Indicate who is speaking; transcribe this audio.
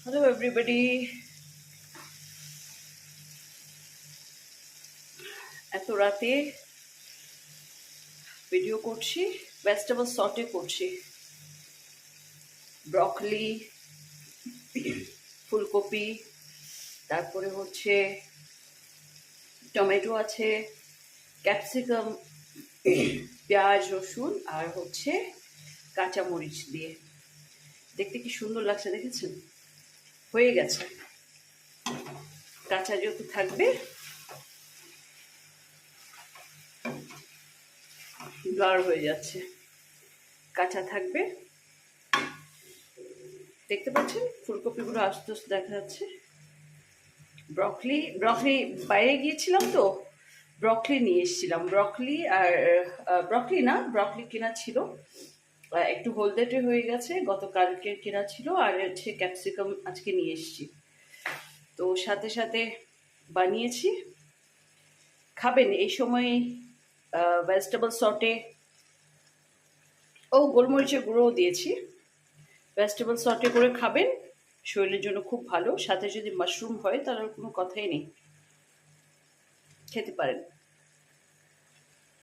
Speaker 1: Hello everybody, এত রাতে video করছি। ভেজিটেবল সটে করছি। ব্রকলি, ফুলকপি, তারপরে হচ্ছে টমেটো আছে, ক্যাপসিকাম, পেঁয়াজ, রসুন আর হচ্ছে কাঁচামরিচ দিয়ে। দেখতে কি সুন্দর লাগছে দেখেছেন? হয়ে গেছে। কাঁচা যেহেতু থাকবে, ব্লার হয়ে যাচ্ছে, কাঁচা থাকবে। দেখতে পাচ্ছেন ফুলকপিগুলো আস্তে আস্তে দেখা যাচ্ছে। ব্রকলি ব্রকলি বাইরে গিয়েছিলাম তো, ব্রকলি নিয়ে এসেছিলাম। ব্রকলি আর ব্রকলি না, ব্রকলি কেনা ছিল, একটু হলদেটে হয়ে গেছে, গতকালকে কেনা ছিল। আর হচ্ছে ক্যাপসিকাম আজকে নিয়ে এসেছি, তো সাথে সাথে বানিয়েছি। খাবেন এই সময় ভেজিটেবল সটে। ও গোলমরিচের গুঁড়োও দিয়েছি। ভেজিটেবল সটে করে খাবেন, শরীরের জন্য খুব ভালো। সাথে যদি মাশরুম হয় তাহলে কোনো কথাই নেই, খেতে পারেন।